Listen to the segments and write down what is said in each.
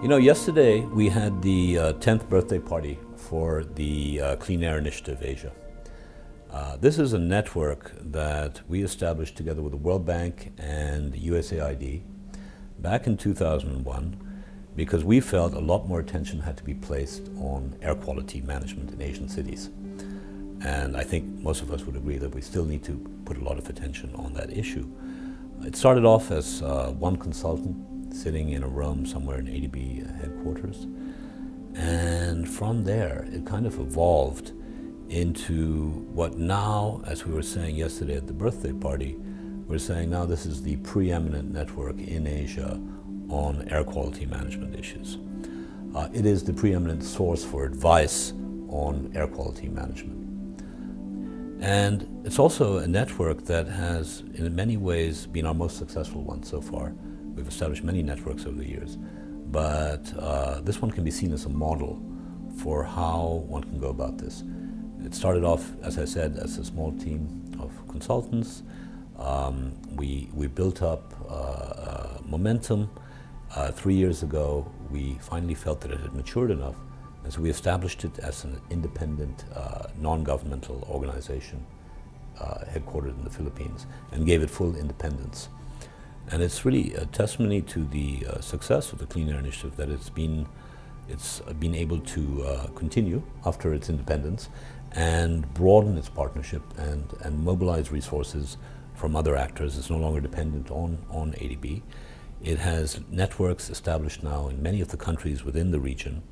You know, yesterday we had the 10th birthday party for the Clean Air Initiative Asia. This is a network that we established together with the World Bank and USAID back in 2001 because we felt a lot more attention had to be placed on air quality management in Asian cities. And I think most of us would agree that we still need to put a lot of attention on that issue. It started off as one consultant sitting in a room somewhere in ADB headquarters. And from there, it kind of evolved into what now, as we were saying yesterday at the birthday party, we're saying now this is the preeminent network in Asia on air quality management issues. It is the preeminent source for advice on air quality management. And it's also a network that has, in many ways, been our most successful one so far. We've established many networks over the years, but this one can be seen as a model for how one can go about this. It started off, as I said, as a small team of consultants. We built up momentum. 3 years ago, we finally felt that it had matured enough, and so we established it as an independent, non-governmental organization headquartered in the Philippines and gave it full independence. And it's really a testimony to the success of the Clean Air Initiative that it's been able to continue after its independence and broaden its partnership and mobilize resources from other actors. It's no longer dependent on ADB. It has networks established now in many of the countries within the region.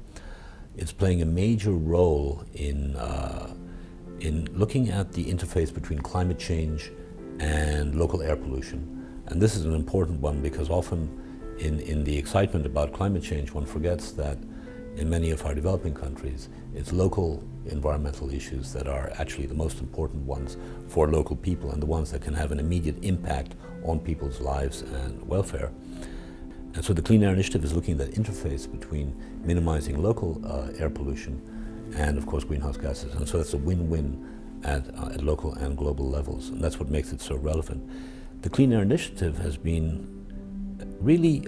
It's playing a major role in looking at the interface between climate change and local air pollution. And this is an important one because often in the excitement about climate change, one forgets that in many of our developing countries, it's local environmental issues that are actually the most important ones for local people and the ones that can have an immediate impact on people's lives and welfare. And so the Clean Air Initiative is looking at that interface between minimizing local air pollution and, of course, greenhouse gases. And so that's a win-win at local and global levels. And that's what makes it so relevant. The Clean Air Initiative has been really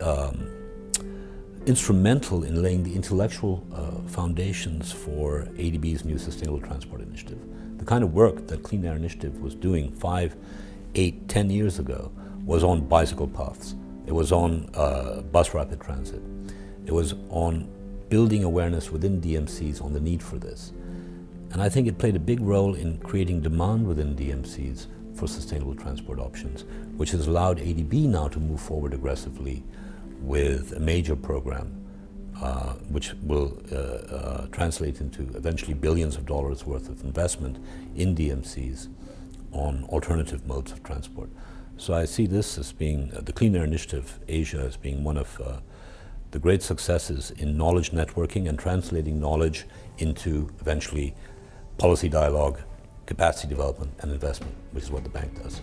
instrumental in laying the intellectual foundations for ADB's new Sustainable Transport Initiative. The kind of work that Clean Air Initiative was doing 5, 8, 10 years ago was on bicycle paths. It was on bus rapid transit. It was on building awareness within DMCs on the need for this. And I think it played a big role in creating demand within DMCs for sustainable transport options, which has allowed ADB now to move forward aggressively with a major program which will translate into eventually billions of dollars worth of investment in DMCs on alternative modes of transport. So I see this as being, the Clean Air Initiative Asia as being one of the great successes in knowledge networking and translating knowledge into eventually policy dialogue, capacity development and investment, which is what the bank does.